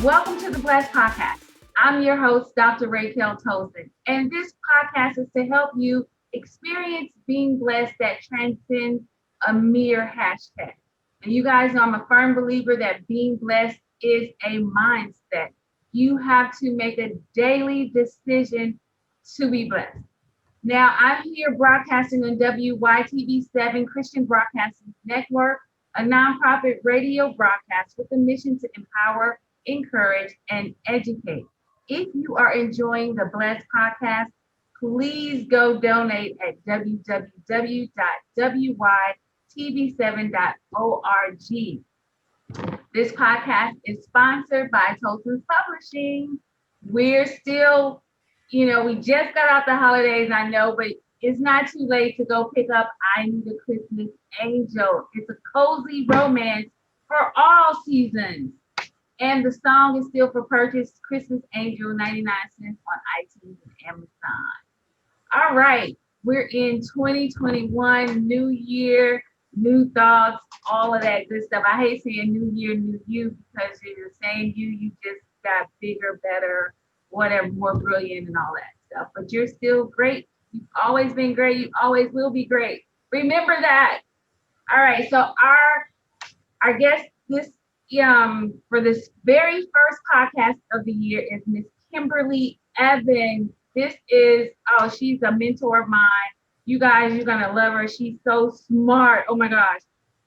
Welcome to the Blessed Podcast. I'm your host, Dr. Raquel Tolson, and this podcast is to help you experience being blessed that transcends a mere hashtag. And you guys know I'm a firm believer that being blessed is a mindset. You have to make a daily decision to be blessed. Now, I'm here broadcasting on WYTV7 Christian Broadcasting Network, a nonprofit radio broadcast with a mission to empower, encourage, and educate. If you are enjoying the Blessed Podcast, please go donate at www.wytv7.org. This podcast is sponsored by Tolson's Publishing. We're still, we just got out the holidays, I know, but it's not too late to go pick up I Need a Christmas Angel. It's a cozy romance for all seasons. And the song is still for purchase, Christmas Angel, 99 cents on iTunes and Amazon. All right, we're in 2021, new year, new thoughts, all of that good stuff. I hate saying new year, new you, because you're the same you just got bigger, better, whatever, more brilliant and all that stuff. But you're still great. You've always been great. You always will be great. Remember that. All right, so our guest for this very first podcast of the year is Miss Kimberly Evans. She's a mentor of mine. You guys, you're gonna love her. She's so smart. Oh my gosh.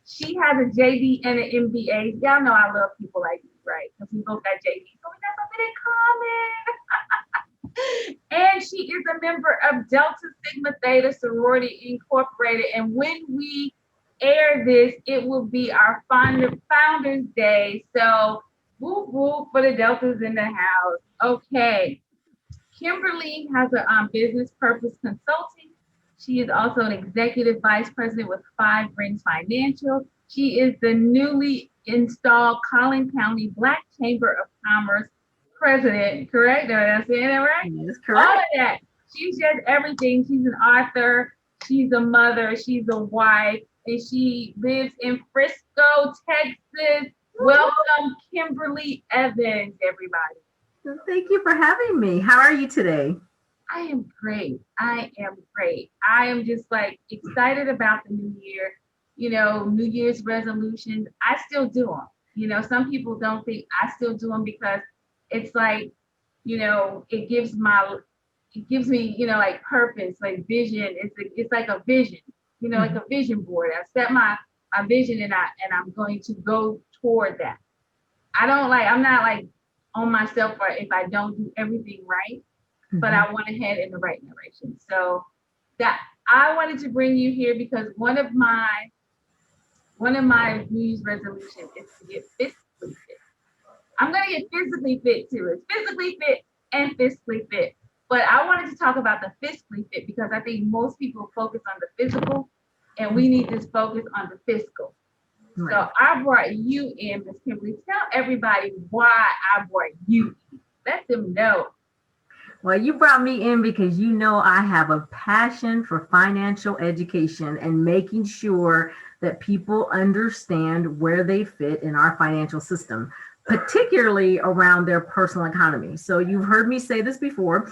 She has a JD and an MBA. Y'all know I love people like you, right? Because we both got JD, so we got something in common. And she is a member of Delta Sigma Theta Sorority Incorporated. And when we air this, it will be our Founders Day. So whoop whoop for the Deltas in the house. Okay. Kimberly has a business purpose consulting. She is also an executive vice president with Five Rings Financial. She is the newly installed Collin County Black Chamber of Commerce president. Correct? Am I saying that right? That's correct. All of that. She's just everything. She's an author. She's a mother. She's a wife. And she lives in Frisco, Texas. Welcome, Kimberly Evans, everybody. Thank you for having me. How are you today? I am great. I am just excited about the new year. New Year's resolutions. I still do them. Some people don't think I still do them because it's it gives me, purpose, vision. It's like a vision. Like a vision board. I set my vision and I'm going to go toward that. I'm not on myself for if I don't do everything right, but I want to head in the right direction. So that I wanted to bring you here because one of my New Year's resolutions is to get physically fit. I'm going to get physically fit too. It's physically fit and fiscally fit. But I wanted to talk about the fiscally fit because I think most people focus on the physical and we need to focus on the fiscal. Right. So I brought you in, Ms. Kimberly. Tell everybody why I brought you in. Let them know. Well, you brought me in because I have a passion for financial education and making sure that people understand where they fit in our financial system, particularly around their personal economy. So you've heard me say this before.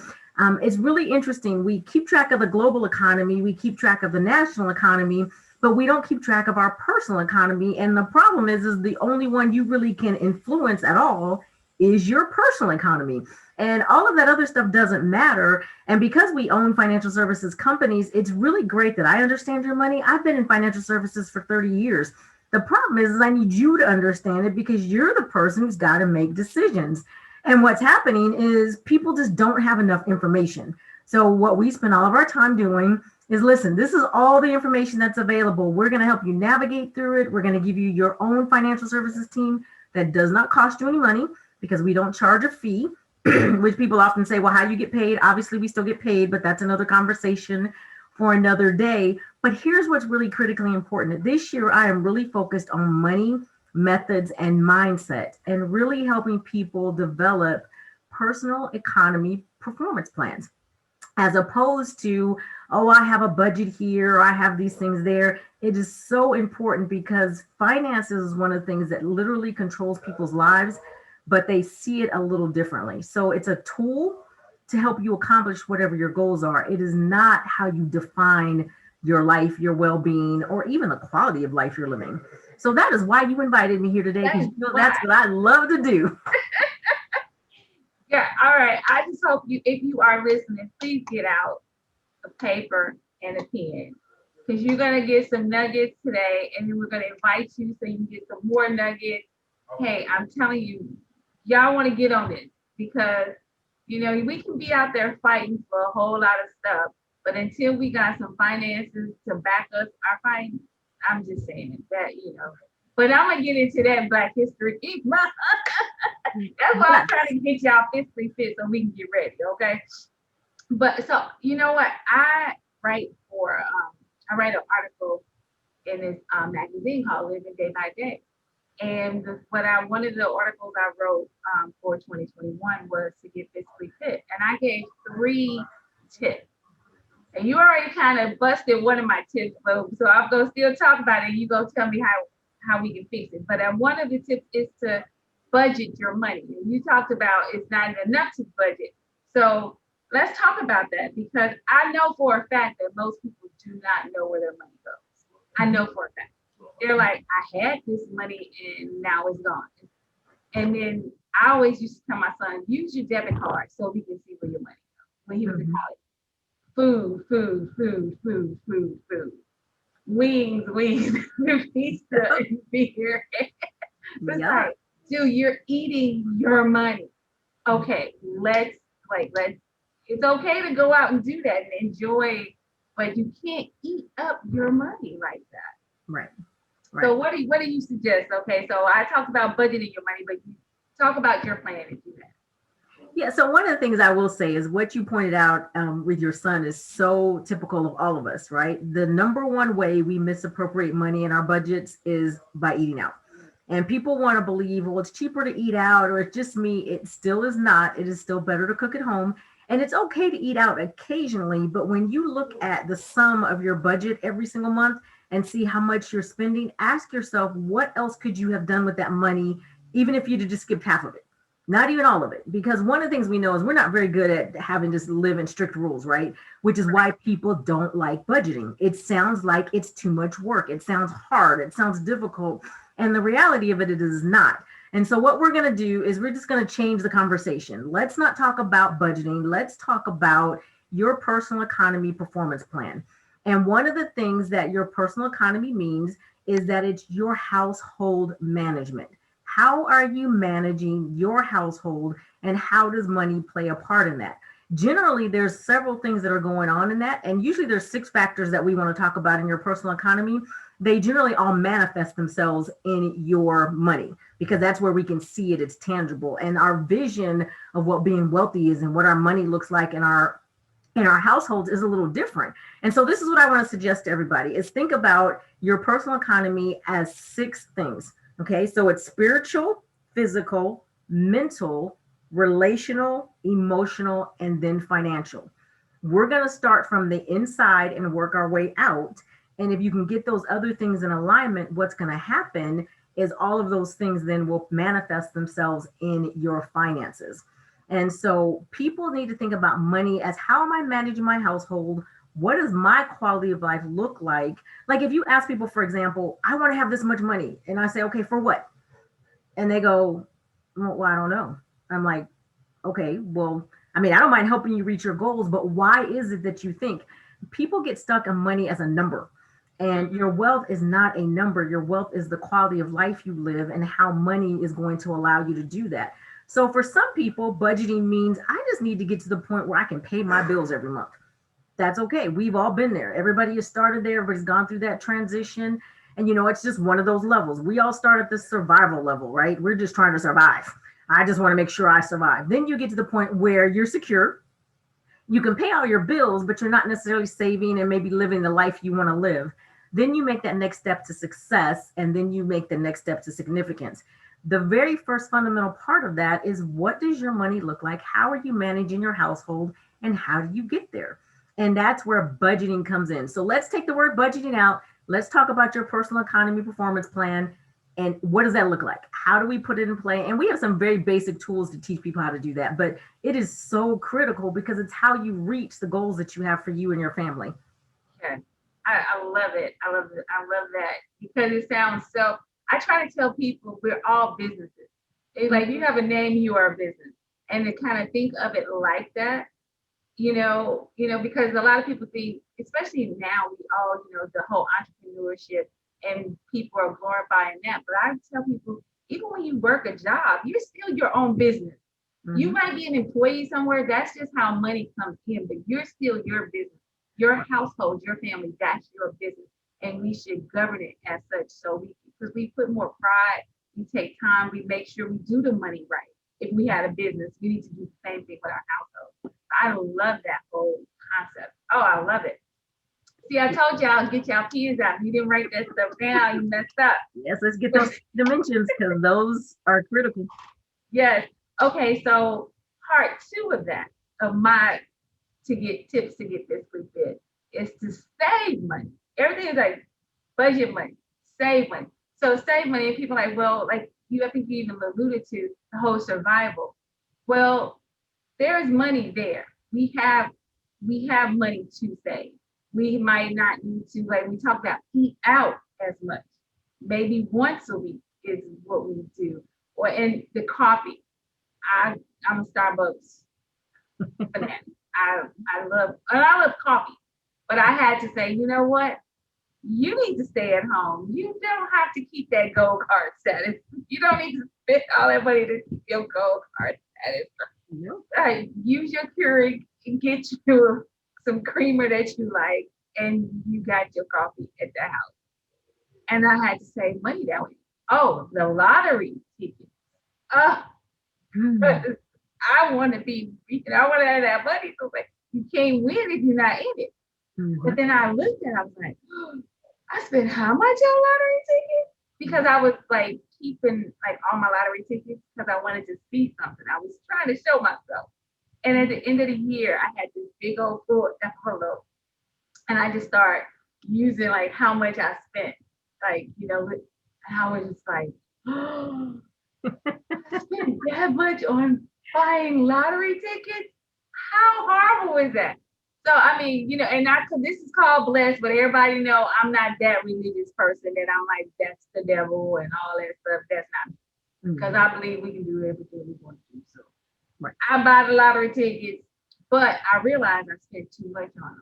It's really interesting. We keep track of the global economy. We keep track of the national economy, but we don't keep track of our personal economy. And the problem is the only one you really can influence at all is your personal economy. And all of that other stuff doesn't matter. And because we own financial services companies, it's really great that I understand your money. I've been in financial services for 30 years. The problem is I need you to understand it because you're the person who's got to make decisions. And what's happening is people just don't have enough information. So what we spend all of our time doing is, listen, this is all the information that's available. We're going to help you navigate through it. We're going to give you your own financial services team that does not cost you any money because we don't charge a fee, which people often say, well, how do you get paid? Obviously, we still get paid, but that's another conversation for another day. But here's what's really critically important. This year, I am really focused on money, methods, and mindset, and really helping people develop personal economy performance plans, as opposed to, oh, I have a budget here, or I have these things there. It is so important because finances is one of the things that literally controls people's lives. but they see it a little differently. So it's a tool to help you accomplish whatever your goals are. It is not how you define your life, your well-being, or even the quality of life you're living. So that is why you invited me here today, because That's you know why. that's what I love to do. Yeah, all right. I just hope you, if you are listening, please get out a paper and a pen because you're gonna get some nuggets today, and then we're gonna invite you so you can get some more nuggets. Hey, I'm telling you, y'all want to get on this because we can be out there fighting for a whole lot of stuff, but until we got some finances to back us our fight, I'm just saying that. But I'm gonna get into that Black History Month. That's why I'm Yes. trying to get y'all fiscally fit so we can get ready, okay? But so you know what? I write an article in this magazine called Living Day by Day. And one of the articles I wrote for 2021 was to get fiscally fit. And I gave 3 tips. And you already kind of busted one of my tips, so I'm gonna still talk about it. And you go tell me how we can fix it. But one of the tips is to budget your money. And you talked about it's not enough to budget. So let's talk about that because I know for a fact that most people do not know where their money goes. I know for a fact. They're like, I had this money and now it's gone. And then I always used to tell my son, use your debit card so we can see where your money goes when he was in college. Food, food, food, food, food, food. Wings, wings, pizza, and beer. It's Yeah. like, dude, you're eating your money. Okay, let's it's okay to go out and do that and enjoy, but you can't eat up your money like that. Right. So Right. what do you suggest? Okay, so I talked about budgeting your money, but you talk about your plan to do that. Yeah. So one of the things I will say is what you pointed out with your son is so typical of all of us, right? The number one way we misappropriate money in our budgets is by eating out. And people want to believe, well, it's cheaper to eat out or it's just me. It still is not. It is still better to cook at home. And it's okay to eat out occasionally. But when you look at the sum of your budget every single month and see how much you're spending, ask yourself, what else could you have done with that money, even if you'd just skipped half of it? Not even all of it, because one of the things we know is we're not very good at having to live in strict rules, right? Which is why people don't like budgeting. It sounds like it's too much work. It sounds hard. It sounds difficult. And the reality of it, it is not. And so what we're going to do is we're just going to change the conversation. Let's not talk about budgeting. Let's talk about your personal economy performance plan. And one of the things that your personal economy means is that it's your household management. How are you managing your household and how does money play a part in that? Generally, there's several things that are going on in that. And usually there's 6 factors that we want to talk about in your personal economy. They generally all manifest themselves in your money because that's where we can see it. It's tangible. And our vision of what being wealthy is and what our money looks like in our households is a little different. And so this is what I want to suggest to everybody is think about your personal economy as 6 things. Okay, so it's spiritual, physical, mental, relational, emotional, and then financial. We're going to start from the inside and work our way out. And if you can get those other things in alignment, what's going to happen is all of those things then will manifest themselves in your finances. And so people need to think about money as how am I managing my household? What does my quality of life look like? Like if you ask people, for example, I want to have this much money. And I say, okay, for what? And they go, well, I don't know. I'm like, okay, well, I mean, I don't mind helping you reach your goals, but why is it that you think people get stuck on money as a number? And your wealth is not a number. Your wealth is the quality of life you live and how money is going to allow you to do that. So for some people, budgeting means I just need to get to the point where I can pay my bills every month. That's okay. We've all been there. Everybody has started there. Everybody's gone through that transition. And, it's just one of those levels. We all start at the survival level, right? We're just trying to survive. I just want to make sure I survive. Then you get to the point where you're secure. You can pay all your bills, but you're not necessarily saving and maybe living the life you want to live. Then you make that next step to success, and then you make the next step to significance. The very first fundamental part of that is what does your money look like? How are you managing your household? And how do you get there? And that's where budgeting comes in. So let's take the word budgeting out. Let's talk about your personal economy performance plan. And what does that look like? How do we put it in play? And we have some very basic tools to teach people how to do that. But it is so critical because it's how you reach the goals that you have for you and your family. Okay. I love it. I love it. I love that because it sounds so. I try to tell people we're all businesses. It's like you have a name, you are a business, and to kind of think of it like that, because a lot of people think, especially now, we all, the whole entrepreneurship and people are glorifying that. But I tell people, even when you work a job, you're still your own business. You might be an employee somewhere. That's just how money comes in, but you're still your business, your household, your family. That's your business, and we should govern it as such. So because we put more pride, we take time, we make sure we do the money right. If we had a business, we need to do the same thing with our household. I love that whole concept. Oh, I love it. See, I told y'all get y'all pens out. You didn't write that stuff down. You messed up. Yes, let's get those dimensions because those are critical. Yes. Okay, so part 2 of that, of my to get tips to get fiscally fit, is to save money. Everything is like budget money, save money. So save money, and people are like, well, like I think you even alluded to the whole survival. Well, there is money there. We have money to save. We might not need to, like we talked about, eat out as much. Maybe once a week is what we do. And the coffee. I'm a Starbucks fan. I love coffee, but I had to say, you know what? You need to stay at home. You don't have to keep that gold card status. You don't need to spend all that money to keep your gold card status. Nope. Use your Keurig and get you some creamer that you like, and you got your coffee at the house. And I had to save money that way. Oh, the lottery ticket. I want to be, I want to have that money. So like, you can't win if you're not in it. But then I looked and I was like, I spent how much on lottery tickets? Because I was like keeping like all my lottery tickets because I wanted to see something. I was trying to show myself. And at the end of the year, I had this big old full envelope. And I just started using like how much I spent. Like, and I was just like, oh, I spent that much on buying lottery tickets? How horrible is that? So, I mean, and this is called blessed, but everybody know I'm not that religious person that I'm like, that's the devil and all that stuff. That's not me. Because I believe we can do everything we want to do. So I buy the lottery tickets, but I realized I spent too much on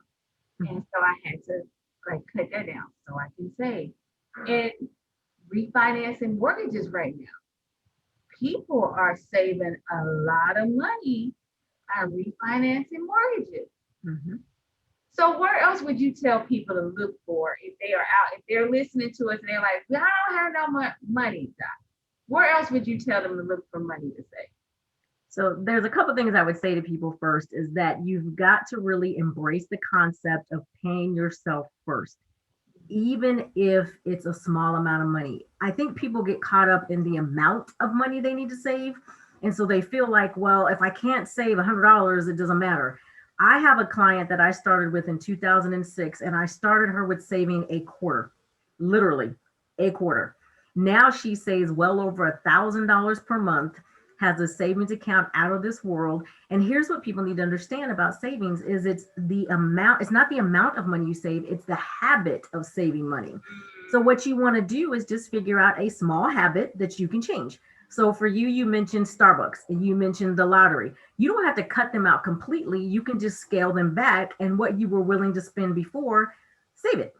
them. And so I had to like cut that down so I can save. And refinancing mortgages right now. People are saving a lot of money by refinancing mortgages. So where else would you tell people to look for if they are out, if they're listening to us and they're like, well, I don't have no money, Doc. Where else would you tell them to look for money to save? So there's a couple things I would say to people first is that you've got to really embrace the concept of paying yourself first, even if it's a small amount of money. I think people get caught up in the amount of money they need to save. And so they feel like, well, if I can't save $100, it doesn't matter. I have a client that I started with in 2006, and I started her with saving a quarter, literally a quarter. Now she saves well over $1,000 per month, has a savings account out of this world. And here's what people need to understand about savings is it's not the amount of money you save, it's the habit of saving money. So what you want to do is just figure out a small habit that you can change. So for you, you mentioned Starbucks and you mentioned the lottery. You don't have to cut them out completely. You can just scale them back, and what you were willing to spend before, save it.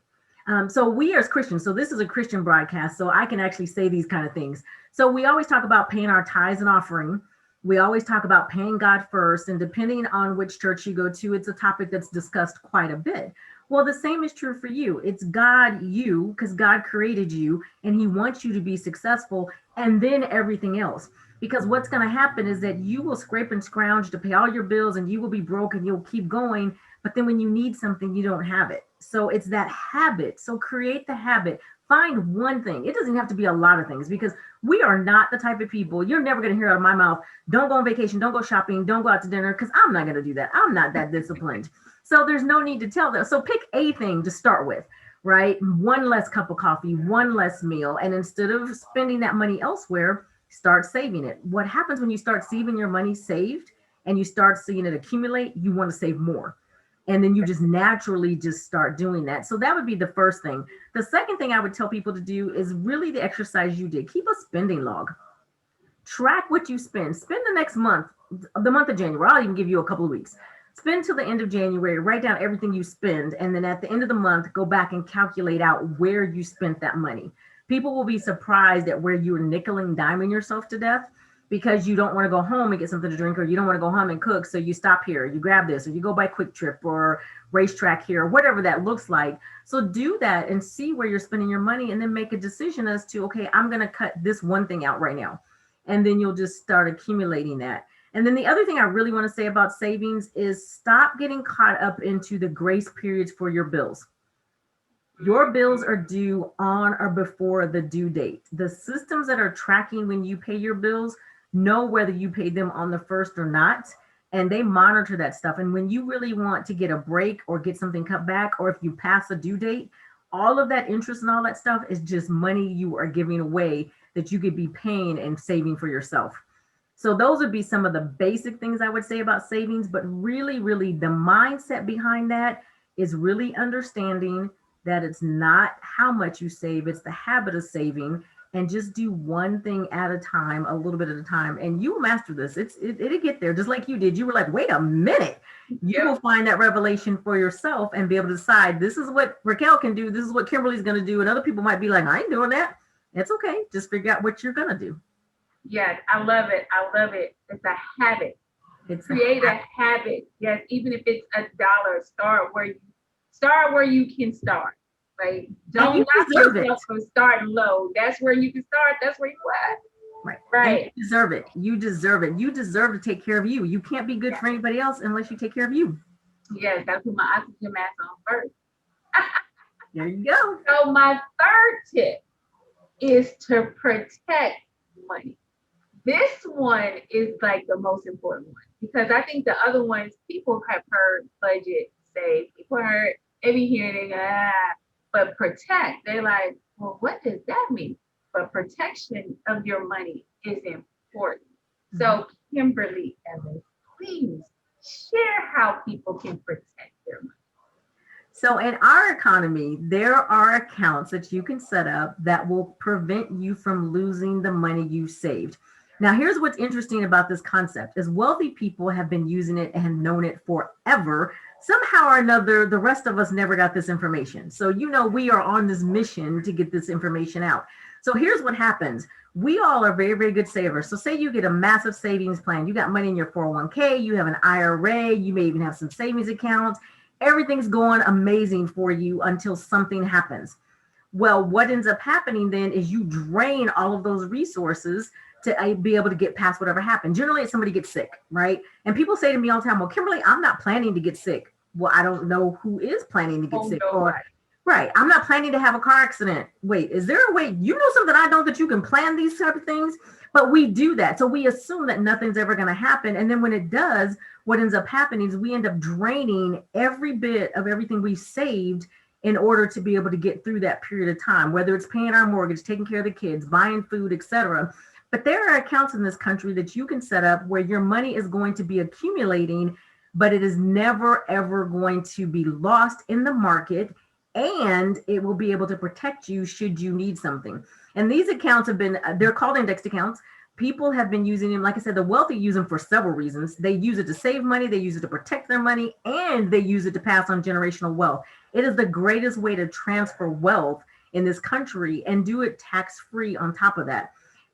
So we as Christians, so this is a Christian broadcast, so I can actually say these kind of things. So we always talk about paying our tithes and offering. We always talk about paying God first, and depending on which church you go to, it's a topic that's discussed quite a bit. Well, the same is true for you. It's God, because God created you and he wants you to be successful, and then everything else. Because what's going to happen is that you will scrape and scrounge to pay all your bills and you will be broke and you'll keep going. But then when you need something, you don't have it. So it's that habit. So create the habit. Find one thing. It doesn't have to be a lot of things because we are not the type of people. You're never going to hear out of my mouth, don't go on vacation, don't go shopping, don't go out to dinner, because I'm not going to do that. I'm not that disciplined. So there's no need to tell them. So pick a thing to start with. right? One less cup of coffee, one less meal. And instead of spending that money elsewhere, start saving it. What happens when you start seeing your money saved and you start seeing it accumulate, you want to save more. And then you just naturally just start doing that. So that would be the first thing. The second thing I would tell people to do is really the exercise you did. Keep a spending log. Track what you spend. Spend the next month, the month of January. I'll even give you a couple of weeks. Spend till the end of January, write down everything you spend, and then at the end of the month, go back and calculate out where you spent that money. People will be surprised at where you are nickel and diming yourself to death because you don't want to go home and get something to drink, or you don't want to go home and cook. So you stop here, you grab this, or you go by Quick Trip or Racetrack here, or whatever that looks like. So do that and see where you're spending your money, and then make a decision as to, okay, I'm going to cut this one thing out right now. And then you'll just start accumulating that. And then the other thing I really want to say about savings is stop getting caught up into the grace periods for your bills. Your bills are due on or before the due date. The systems that are tracking when you pay your bills know whether you paid them on the first or not, and they monitor that stuff. And when you really want to get a break or get something cut back, or if you pass a due date, all of that interest and all that stuff is just money you are giving away that you could be paying and saving for yourself. So those would be some of the basic things I would say about savings, but really, really the mindset behind that is really understanding that it's not how much you save, it's the habit of saving, and just do one thing at a time, a little bit at a time, and you will master this. It'll get there just like you did. You were like, wait a minute. You will find that revelation for yourself and be able to decide, this is what Raquel can do, this is what Kimberly's going to do, and other people might be like, I ain't doing that. It's okay. Just figure out what you're going to do. Yes, I love it. I love it. It's a habit. Create a habit. Yes, even if it's $1, start where you can start. Right? Don't knock yourself from starting low. That's where you can start. That's where you at. Right. Right. And you deserve it. You deserve it. You deserve to take care of you. You can't be good for anybody else unless you take care of you. Yes, gotta put my oxygen mask on first. There you go. So my third tip is to protect money. This one is like the most important one, because I think the other ones, people have heard budget, save, people heard every here they go, but protect, they're like, well, what does that mean? But protection of your money is important. So Kimberly Evans, please share how people can protect their money. So in our economy, there are accounts that you can set up that will prevent you from losing the money you saved. Now, here's what's interesting about this concept is wealthy people have been using it and known it forever. Somehow or another, the rest of us never got this information. So, we are on this mission to get this information out. So here's what happens. We all are very, very good savers. So say you get a massive savings plan. You got money in your 401k, you have an IRA, you may even have some savings accounts. Everything's going amazing for you until something happens. Well, what ends up happening then is you drain all of those resources to be able to get past whatever happened. Generally, it's somebody gets sick, right? And people say to me all the time, well, Kimberly, I'm not planning to get sick. Well, I don't know who is planning to get sick. No, or, right, I'm not planning to have a car accident. Wait, is there a way, something I know that you can plan these type of things? But we do that. So we assume that nothing's ever going to happen. And then when it does, what ends up happening is we end up draining every bit of everything we saved in order to be able to get through that period of time, whether it's paying our mortgage, taking care of the kids, buying food, etc. But there are accounts in this country that you can set up where your money is going to be accumulating, but it is never, ever going to be lost in the market, and it will be able to protect you should you need something. And these accounts they're called indexed accounts. People have been using them. Like I said, the wealthy use them for several reasons. They use it to save money, they use it to protect their money, and they use it to pass on generational wealth. It is the greatest way to transfer wealth in this country and do it tax-free on top of that.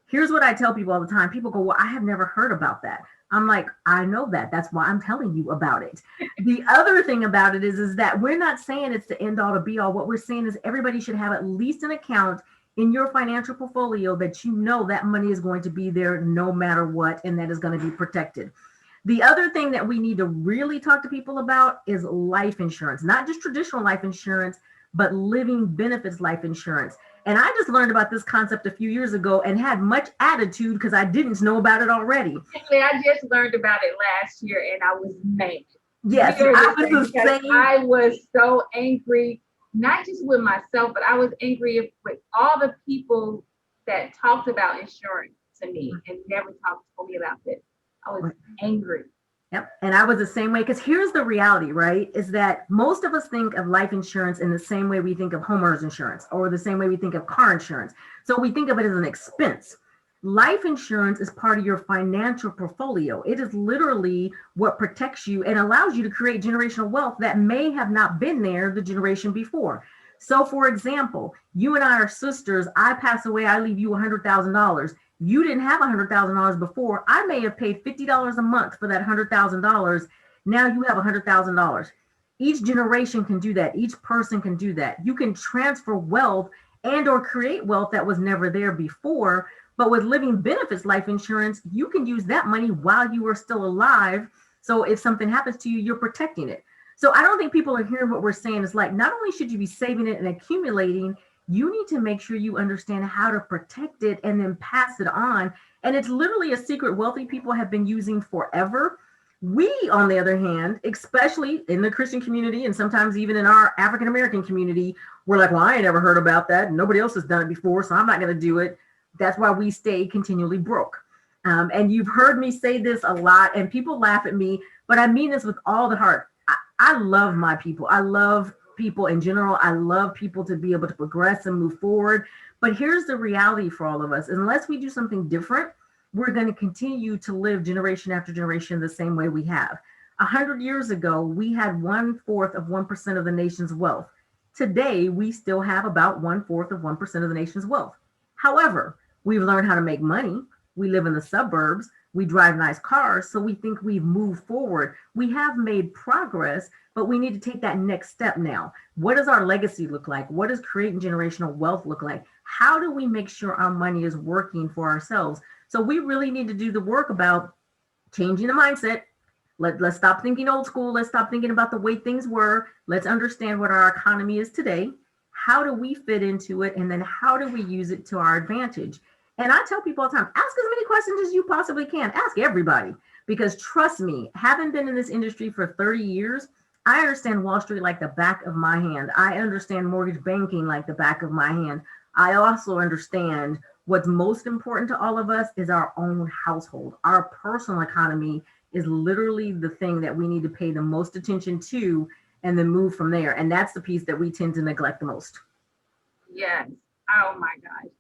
Here's what I tell people all the time. People go, well, I have never heard about that. I'm like, I know that. That's why I'm telling you about it. The other thing about it is that we're not saying it's the end all to be all. What we're saying is everybody should have at least an account in your financial portfolio that that money is going to be there no matter what, and that is going to be protected. The other thing that we need to really talk to people about is life insurance, not just traditional life insurance, but living benefits life insurance. And I just learned about this concept a few years ago and had much attitude because I didn't know about it already. Actually, I just learned about it last year and I was mad. Yes, I was the same. I was so angry. not just with myself, but I was angry with all the people that talked about insurance to me and never told me about this. I was angry. Yep. And I was the same way, because here's the reality, right? Is that most of us think of life insurance in the same way we think of homeowners insurance, or the same way we think of car insurance. So we think of it as an expense. Life insurance is part of your financial portfolio. It is literally what protects you and allows you to create generational wealth that may have not been there the generation before. So, for example, you and I are sisters. I pass away, I leave you $100,000. You didn't have $100,000 before. I may have paid $50 a month for that $100,000. Now you have $100,000. Each generation can do that. Each person can do that. You can transfer wealth and or create wealth that was never there before. But with living benefits life insurance, you can use that money while you are still alive. So if something happens to you, you're protecting it. So I don't think people are hearing what we're saying. It's like, not only should you be saving it and accumulating, you need to make sure you understand how to protect it and then pass it on. And it's literally a secret wealthy people have been using forever. We, on the other hand, especially in the Christian community and sometimes even in our African American community, we're like, well, I ain't ever heard about that. Nobody else has done it before, so I'm not going to do it. That's why we stay continually broke. And you've heard me say this a lot, and people laugh at me, but I mean this with all the heart. I love my people. I love people in general. I love people to be able to progress and move forward. But here's the reality for all of us. Unless we do something different, we're going to continue to live generation after generation the same way we have. 100 years ago, we had 1/4 of 1% of the nation's wealth. Today, we still have about 1/4 of 1% of the nation's wealth. However, we've learned how to make money. We live in the suburbs. We drive nice cars. So we think we've moved forward. We have made progress, but we need to take that next step now. What does our legacy look like? What does creating generational wealth look like? How do we make sure our money is working for ourselves? So we really need to do the work about changing the mindset. Let's stop thinking old school. Let's stop thinking about the way things were. Let's understand what our economy is today. How do we fit into it? And then how do we use it to our advantage? And I tell people all the time, ask as many questions as you possibly can. Ask everybody, because trust me, having been in this industry for 30 years, I understand Wall Street like the back of my hand. I understand mortgage banking like the back of my hand. I also understand what's most important to all of us is our own household. Our personal economy is literally the thing that we need to pay the most attention to and then move from there. And that's the piece that we tend to neglect the most. Yes. Oh my gosh.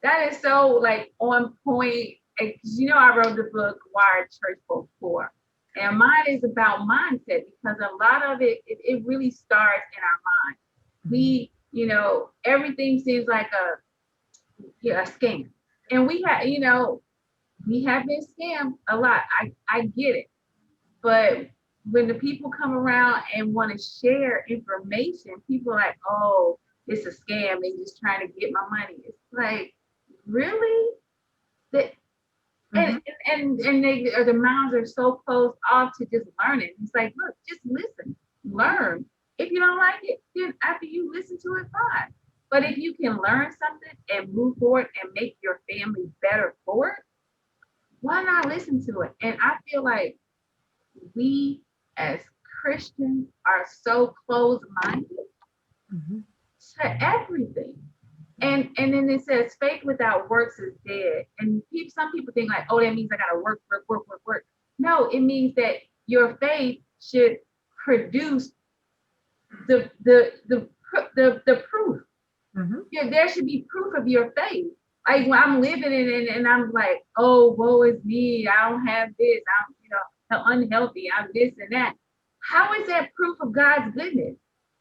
That is so like on point. You know, I wrote the book Wired Church Folk Poor. And mine is about mindset, because a lot of it really starts in our mind. We, everything seems like a scam. And we have been scammed a lot. I get it. But when the people come around and want to share information, people are like, oh, it's a scam. They're just trying to get my money. It's like, really? And their mouths are so closed off to just learning. It's like, look, just listen, learn. If you don't like it, then after you listen to it, fine. But if you can learn something and move forward and make your family better for it, why not listen to it? And I feel like we as Christians are so closed-minded to everything. And then it says faith without works is dead. And some people think like, oh, that means I gotta work. No, it means that your faith should produce the proof. Yeah, there should be proof of your faith. Like when I'm living in it and I'm like, oh, woe is me. I don't have this. I'm unhealthy. I'm this and that. How is that proof of God's goodness?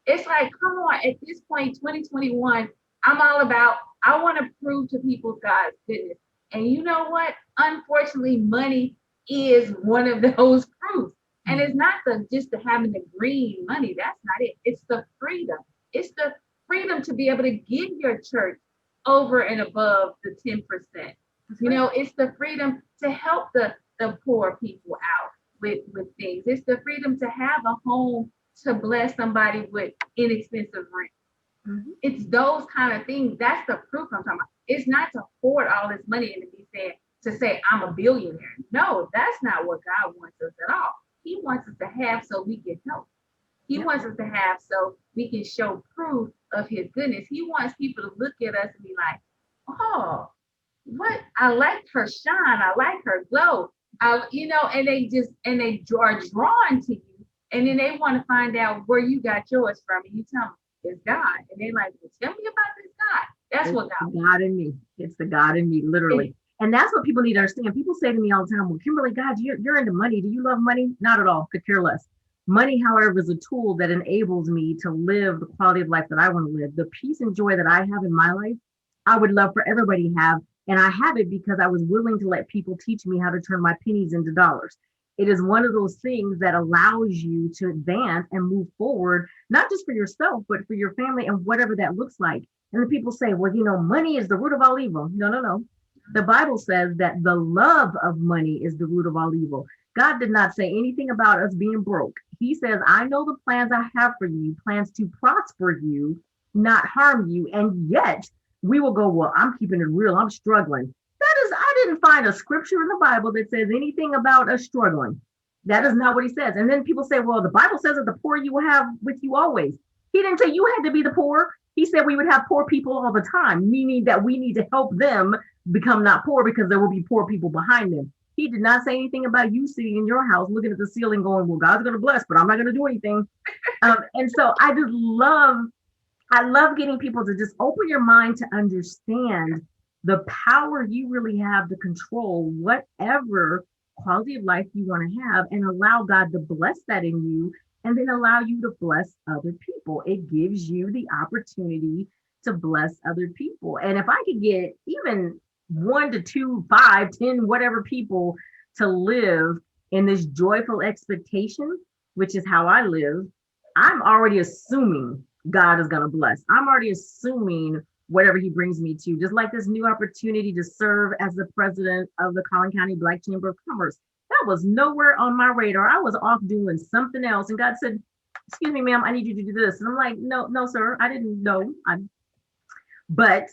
It's like, come on, at this point, 2021, I'm all about, I want to prove to people God's goodness. And you know what? Unfortunately, money is one of those proofs. And it's not just the having the green money. That's not it. It's the freedom. It's the freedom to be able to give your church over and above the 10%. It's the freedom to help the poor people out with things. It's the freedom to have a home to bless somebody with inexpensive rent. It's those kind of things. That's the proof I'm talking about. It's not to hoard all this money and to say I'm a billionaire. No, that's not what God wants us at all. He wants us to have so we can help. He Yep. wants us to have so we can show proof of his goodness. He wants people to look at us and be like, oh, what? I like her shine. I like her glow. And they are drawn to you. And then they want to find out where you got yours from. And you tell them it's God. And they're like, well, tell me about this God. That's It's what God the wants. God in me. It's the God in me, literally. And that's what people need to understand. People say to me all the time, well, Kimberly, God, you're into money. Do you love money? Not at all. Could care less. Money, however, is a tool that enables me to live the quality of life that I want to live. The peace and joy that I have in my life, I would love for everybody to have. And I have it because I was willing to let people teach me how to turn my pennies into dollars. It is one of those things that allows you to advance and move forward, not just for yourself, but for your family and whatever that looks like. And then people say, well, money is the root of all evil. No, no, no. The Bible says that the love of money is the root of all evil. God did not say anything about us being broke. He says, I know the plans I have for you, plans to prosper you, not harm you. And yet we will go, well, I'm keeping it real. I'm struggling. I didn't find a scripture in the Bible that says anything about us struggling. That is not what he says. And then people say, well, the Bible says that the poor you will have with you always. He didn't say you had to be the poor. He said we would have poor people all the time, meaning that we need to help them become not poor because there will be poor people behind them. He did not say anything about you sitting in your house looking at the ceiling going, well, God's going to bless, but I'm not going to do anything. And so I love getting people to just open your mind to understand the power you really have to control whatever quality of life you want to have and allow God to bless that in you and then allow you to bless other people. It gives you the opportunity to bless other people. And if I could get even 1 to 2, 5, 10, whatever people to live in this joyful expectation, which is how I live, I'm already assuming God is going to bless. I'm already assuming whatever he brings me to, just like this new opportunity to serve as the president of the Collin County Black Chamber of Commerce. That was nowhere on my radar. I was off doing something else. And God said, excuse me, ma'am, I need you to do this. And I'm like, no, no, sir, I didn't know. But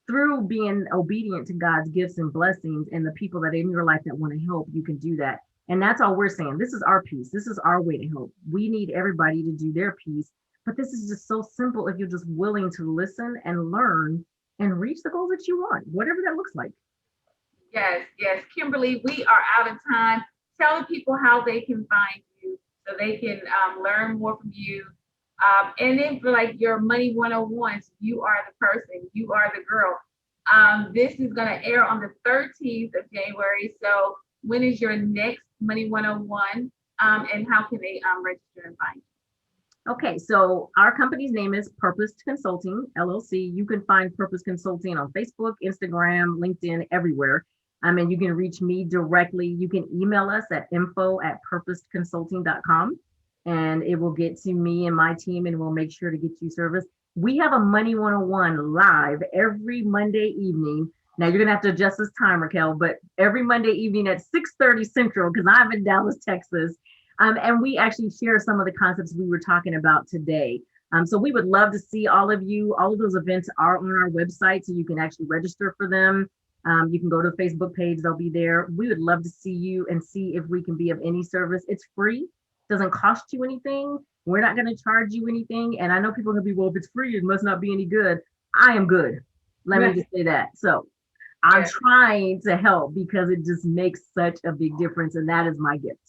through being obedient to God's gifts and blessings and the people that are in your life that want to help, you can do that. And that's all we're saying. This is our piece. This is our way to help. We need everybody to do their piece. But this is just so simple if you're just willing to listen and learn and reach the goals that you want, whatever that looks like. Yes, yes. Kimberly, we are out of time. Tell the people how they can find you so they can learn more from you. And then for like your money 101s, you are the person, you are the girl. This is going to air on the 13th of January. So when is your next money 101? And how can they register and find you? Okay, so our company's name is Purpose Consulting, LLC. You can find Purpose Consulting on Facebook, Instagram, LinkedIn, everywhere. And you can reach me directly. You can email us at info@purposeconsulting.com, and it will get to me and my team, and we'll make sure to get you service. We have a Money 101 live every Monday evening. Now, you're going to have to adjust this time, Raquel, but every Monday evening at 6:30 Central, because I'm in Dallas, Texas. And we actually share some of the concepts we were talking about today. So we would love to see all of you. All of those events are on our website, so you can actually register for them. You can go to the Facebook page, they'll be there. We would love to see you and see if we can be of any service. It's free, doesn't cost you anything. We're not going to charge you anything. And I know people can be, well, if it's free, it must not be any good. I am good. Let me just say that. So I'm trying to help because it just makes such a big difference. And that is my gift.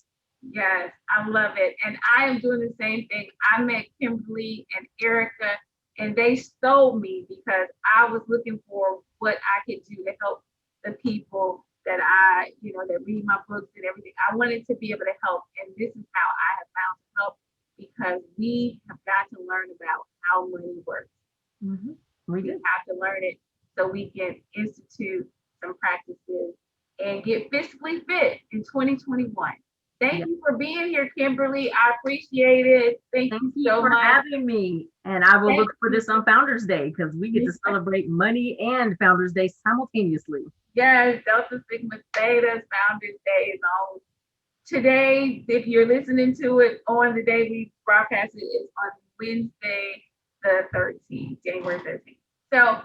Yes, I love it. And I am doing the same thing. I met Kimberly and Erica, and they sold me because I was looking for what I could do to help the people that that read my books and everything. I wanted to be able to help. And this is how I have found help because we have got to learn about how money works. Mm-hmm. We have to learn it so we can institute some practices and get fiscally fit in 2021. Thank you for being here, Kimberly. I appreciate it. Thank you so for much. having me. And I will look for this on Founders Day because we get to celebrate money and Founders Day simultaneously. Yes, Delta Sigma Theta Founders Day is on today. If you're listening to it on the day we broadcast it, is on Wednesday, the 13th, January 13th. So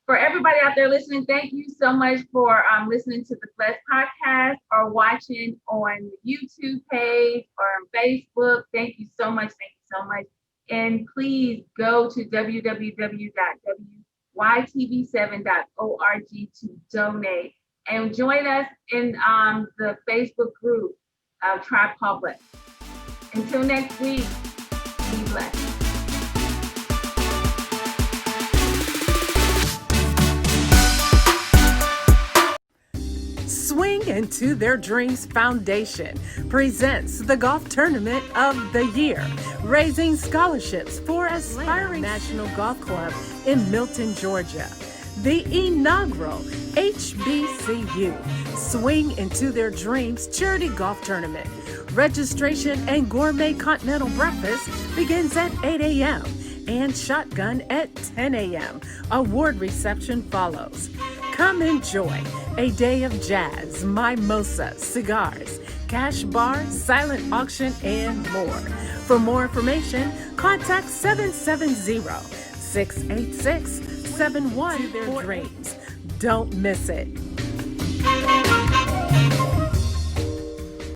for everybody out there listening, thank you so much for listening to the Blessed Podcast or watching on the YouTube page or on Facebook. Thank you so much. Thank you so much. And please go to www.wytv7.org to donate and join us in the Facebook group of Tribe Public. Until next week, be blessed. Swing Into Their Dreams Foundation presents the Golf Tournament of the Year, raising scholarships for aspiring National Golf Club in Milton, Georgia. The inaugural HBCU Swing Into Their Dreams Charity Golf Tournament. Registration and gourmet continental breakfast begins at 8 a.m. and shotgun at 10 a.m. Award reception follows. Come enjoy a day of jazz, mimosa, cigars, cash bar, silent auction, and more. For more information, contact 770-686-7148. Don't miss it.